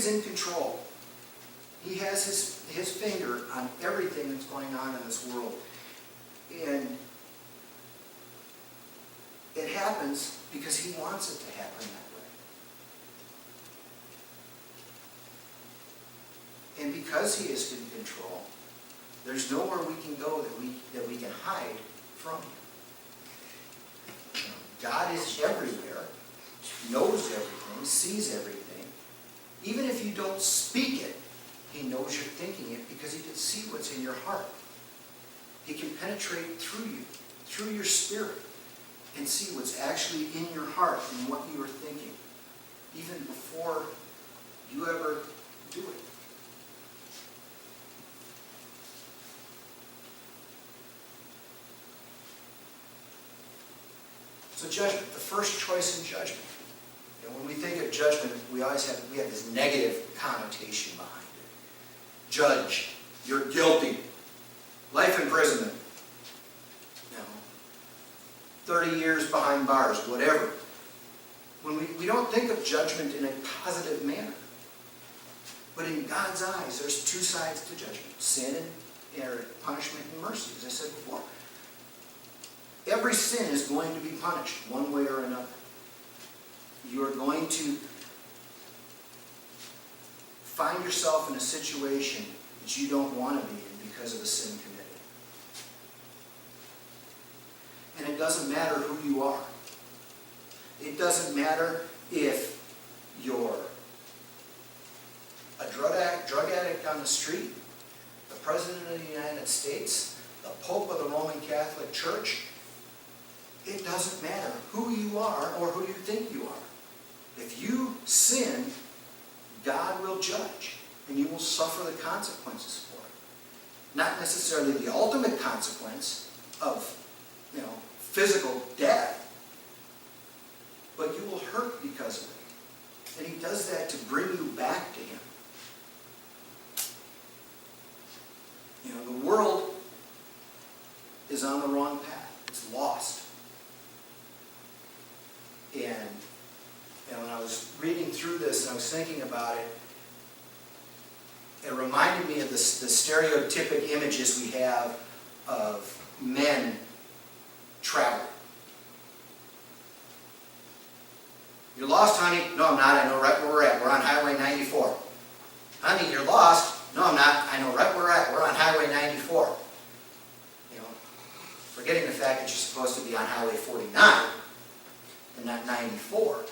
is in control. He has his finger on everything that's going on in this world. And it happens because he wants it to happen that way. And because he is in control, there's nowhere we can go that we can hide from him. God is everywhere, knows everything, sees everything. Even if you don't speak it, he knows you're thinking it because he can see what's in your heart. He can penetrate through you, through your spirit, and see what's actually in your heart and what you are thinking, even before you ever do it. So judgment, the first choice in judgment. When we think of judgment, we have this negative connotation behind it. Judge, you're guilty. Life imprisonment. 30 years behind bars, whatever. When we don't think of judgment in a positive manner. But in God's eyes, there's two sides to judgment. Sin and punishment and mercy, as I said before. Every sin is going to be punished one way or another. You are going to find yourself in a situation that you don't want to be in because of a sin committed. And it doesn't matter who you are. It doesn't matter if you're a drug addict on the street, the President of the United States, the Pope of the Roman Catholic Church. It doesn't matter who you are or who you think you are. If you sin, God will judge, and you will suffer the consequences for it. Not necessarily the ultimate consequence of, physical death, but you will hurt because of it. And he does that to bring you back to him. The world is on the wrong path. It's lost. And when I was reading through this and I was thinking about it, it reminded me of the stereotypic images we have of men traveling. You're lost, honey? No, I'm not. I know right where we're at. We're on Highway 94. Honey, you're lost? No, I'm not. I know right where we're at. We're on Highway 94. Forgetting the fact that you're supposed to be on Highway 49 and not 94.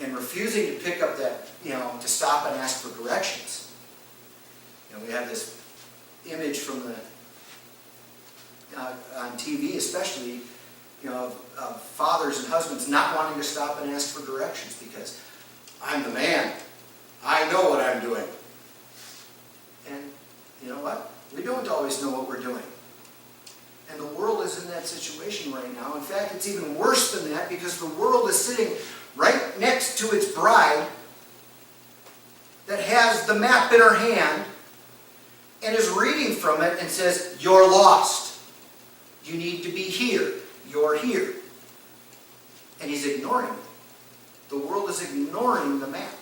And refusing to pick up that, to stop and ask for directions. We have this image from on TV especially, of fathers and husbands not wanting to stop and ask for directions because I'm the man. I know what I'm doing. And you know what? We don't always know what we're doing. And the world is in that situation right now. In fact, it's even worse than that because the world is sitting right next to its bride that has the map in her hand and is reading from it and says, you're lost. You need to be here. You're here. And he's ignoring it. The world is ignoring the map.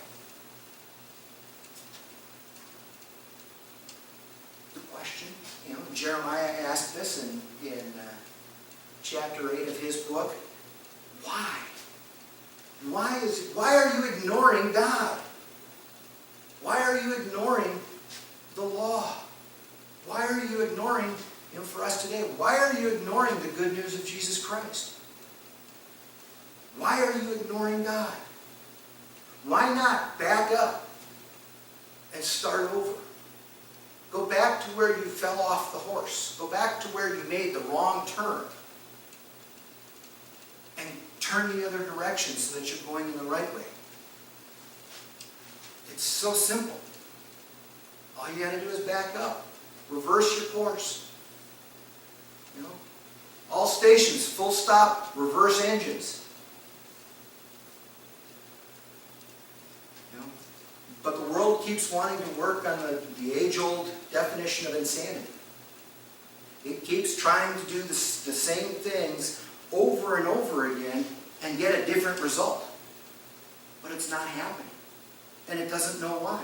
The question, Jeremiah asked this in chapter 8 of his book. Why? Why are you ignoring God? Why are you ignoring the law? Why are you ignoring, for us today, why are you ignoring the good news of Jesus Christ? Why are you ignoring God? Why not back up and start over? Go back to where you fell off the horse. Go back to where you made the wrong turn. And turn the other direction so that you're going in the right way. It's so simple. All you got to do is back up. Reverse your course. All stations, full stop, reverse engines. But the world keeps wanting to work on the age-old definition of insanity. It keeps trying to do the same things over and over again and get a different result. But it's not happening. And it doesn't know why.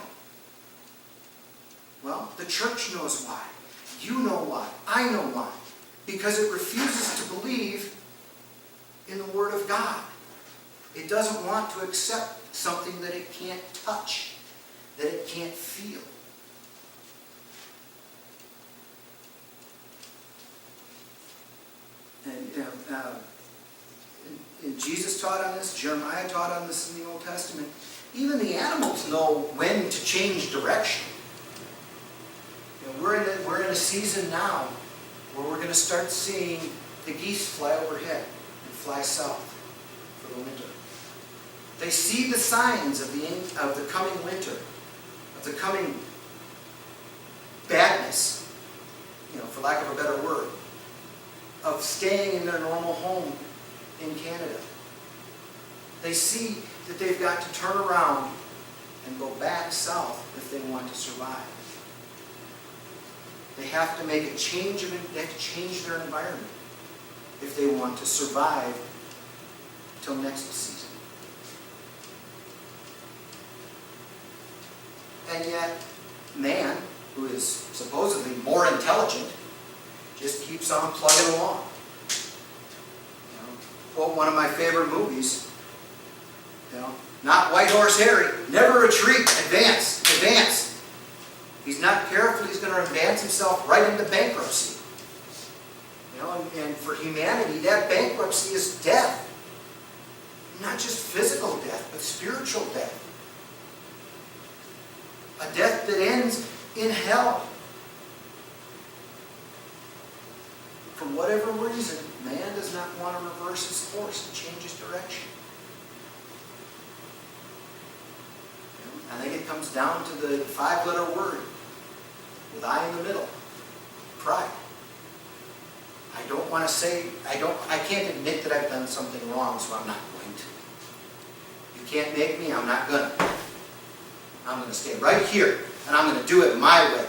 Well, the church knows why. You know why. I know why. Because it refuses to believe in the Word of God. It doesn't want to accept something that it can't touch, that it can't feel. And Jesus taught on this, Jeremiah taught on this in the Old Testament. Even the animals know when to change direction. We're in a season now where we're going to start seeing the geese fly overhead and fly south for the winter. They see the signs of the coming winter, of the coming badness, for lack of a better word, of staying in their normal home in Canada. They see that they've got to turn around and go back south if they want to survive. They have to make a change. They have to change their environment if they want to survive till next season. And yet, man, who is supposedly more intelligent, just keeps on plugging along. Quote one of my favorite movies, not White Horse Harry, never retreat, advance, advance. He's not careful, he's going to advance himself right into bankruptcy. And for humanity, that bankruptcy is death. Not just physical death, but spiritual death. A death that ends in hell. For whatever reason, man does not want to reverse his course and change his direction. I think it comes down to the 5-letter word with I in the middle. Pride. I don't want to say, I can't admit that I've done something wrong, so I'm not going to. You can't make me, I'm not going to. I'm going to stay right here, and I'm going to do it my way.